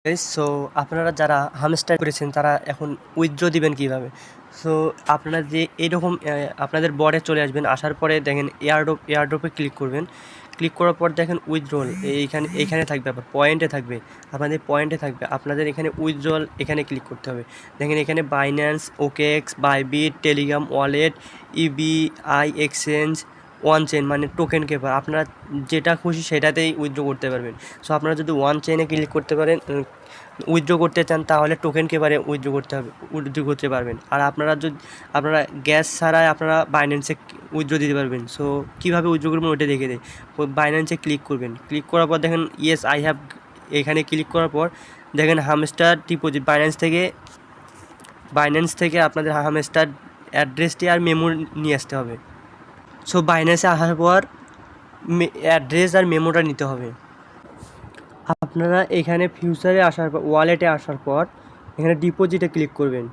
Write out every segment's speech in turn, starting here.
So আপনারা যারা hamster করেছেন তারা এখন উইথড্র দিবেন কিভাবে? সো আপনারা যে এরকম আপনাদের বর্ডে চলে আসবেন, আসার পরে দেখেন এয়ারড্রপে ক্লিক করবেন। ক্লিক করার পর দেখেন উইথড্রল এইখানে থাকবে, আবার পয়েন্টে থাকবে, আপনাদের পয়েন্টে থাকবে, আপনাদের এখানে উইথড্রল এখানে ক্লিক করতে হবে। দেখেন এখানে Binance, OKX, Bybit, Telegram wallet, EBI exchange, one chain মানে টোকেন কেপার, আপনারা যেটা খুশি সেটাতেই উইথড্র করতে পারবেন। সো আপনারা যদি ওয়ান চেইনে ক্লিক করতে পারেন, উইথড্র করতে চান, তাহলে টোকেন কেপারে উইথড্র করতে পারবেন। আর আপনারা গ্যাস ছাড়াই আপনারা বাইন্যান্সে উইথড্র দিতে পারবেন। সো কীভাবে উইথড্র করবেন ওইটা দেখে দেয়। বাইন্যান্সে ক্লিক করবেন, ক্লিক করার পর দেখেন ইয়েস আই হ্যাভ, এখানে ক্লিক করার পর দেখেন হামস্টার ডিপোজিট, বাইন্যান্স থেকে আপনাদের হামস্টার অ্যাড্রেসটি আর মেমো নিয়ে আসতে হবে। সো বাইন্যান্সে আসার পর অ্যাড্রেস আর মেমোটা নিতে হবে। আপনারা এখানে ফিউচারে আসার পর, ওয়ালেটে আসার পর এখানে ডিপোজিটে ক্লিক করবেন।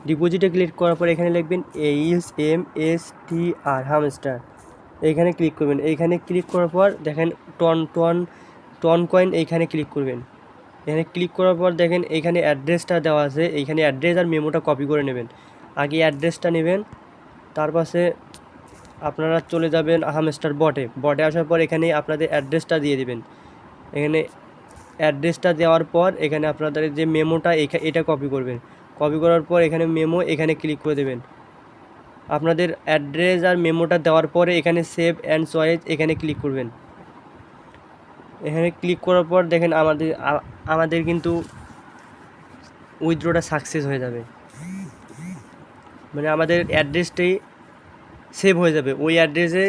ডিপোজিটে ক্লিক করার পর এখানে লিখবেন HMSTR হামস্টার, এইখানে ক্লিক করবেন। এইখানে ক্লিক করার পর দেখেন টন কয়েন, এইখানে ক্লিক করবেন। এখানে ক্লিক করার পর দেখেন এইখানে অ্যাড্রেসটা দেওয়া আছে, এইখানে অ্যাড্রেস আর মেমোটা কপি করে নেবেন। আগে অ্যাড্রেসটা নেবেন, তার পাশে আপনারা চলে যাবেন হামস্টার বটে আসার পর এখানে আপনাদের অ্যাড্রেসটা দিয়ে দেবেন। এখানে অ্যাড্রেসটা দেওয়ার পর এখানে আপনাদের যে মেমোটা এটা কপি করবেন। কপি করার পর এখানে মেমো, এখানে ক্লিক করে দেবেন। আপনাদের অ্যাড্রেস আর মেমোটা দেওয়ার পরে এখানে সেভ অ্যান্ড চয়েস, এখানে ক্লিক করবেন। এখানে ক্লিক করার পর দেখেন আমাদের কিন্তু উইথড্রটা সাকসেস হয়ে যাবে, মানে আমাদের অ্যাড্রেসটাই সেভ হয়ে যাবে। ওই অ্যাড্রেসে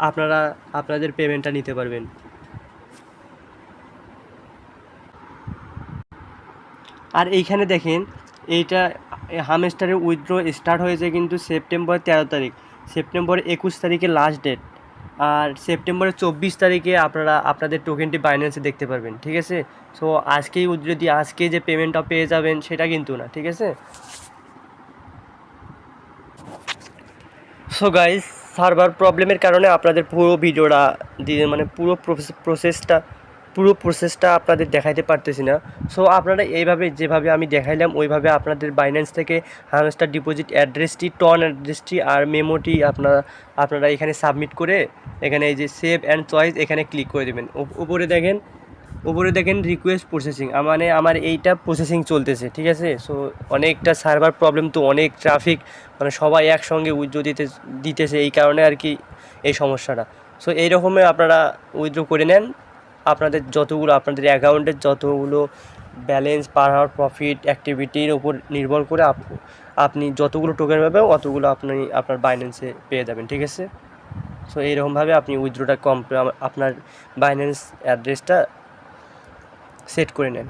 আপনারা আপনাদের পেমেন্টটা নিতে পারবেন। আর এইখানে দেখেন এইটা হামস্টারের উইথড্র স্টার্ট হয়েছে কিন্তু সেপ্টেম্বর 13 তারিখ, সেপ্টেম্বর 21 তারিখে লাস্ট ডেট, আর সেপ্টেম্বরের 24 তারিখে আপনারা আপনাদের টোকেনটি বাইন্যান্সে দেখতে পারবেন। ঠিক আছে? সো আজকেই যদি আজকে যে পেমেন্টটা পেয়ে যাবেন সেটা কিন্তু না। ঠিক আছে? সো গাইস, সার্ভার প্রবলেমের কারণে আপনাদের পুরো ভিডিওটা মানে পুরো প্রসেসটা আপনাদের দেখাইতে পারতেছি না। সো আপনারা এইভাবে, যেভাবে আমি দেখাইলাম ওইভাবে আপনাদের বাইন্যান্স থেকে হামস্টার ডিপোজিট অ্যাড্রেসটি আর মেমোটি আপনারা এখানে সাবমিট করে এখানে এই যে সেভ অ্যান্ড চয়েস, এখানে ক্লিক করে দেবেন। উপরে দেখেন রিকোয়েস্ট প্রসেসিং, মানে আমার এইটা প্রসেসিং চলতেছে। ঠিক আছে? সো অনেকটা সার্ভার প্রবলেম, তো অনেক ট্রাফিক, মানে সবাই একসঙ্গে উইথড্র দিতেছে, এই কারণে আর কি এই সমস্যাটা। সো এই রকমই আপনারা উইথড্র করে নেন। আপনাদের আপনাদের অ্যাকাউন্টের যতগুলো ব্যালেন্স, পার আওয়ার প্রফিট, অ্যাক্টিভিটির উপর নির্ভর করে আপনি যতগুলো টোকেন পাবেন অতগুলো আপনি আপনার বাইন্যান্সে পেয়ে যাবেন। ঠিক আছে? সো এইরকমভাবে আপনি উইথড্রটা আপনার বাইন্যান্স অ্যাড্রেসটা সেট করে নেন।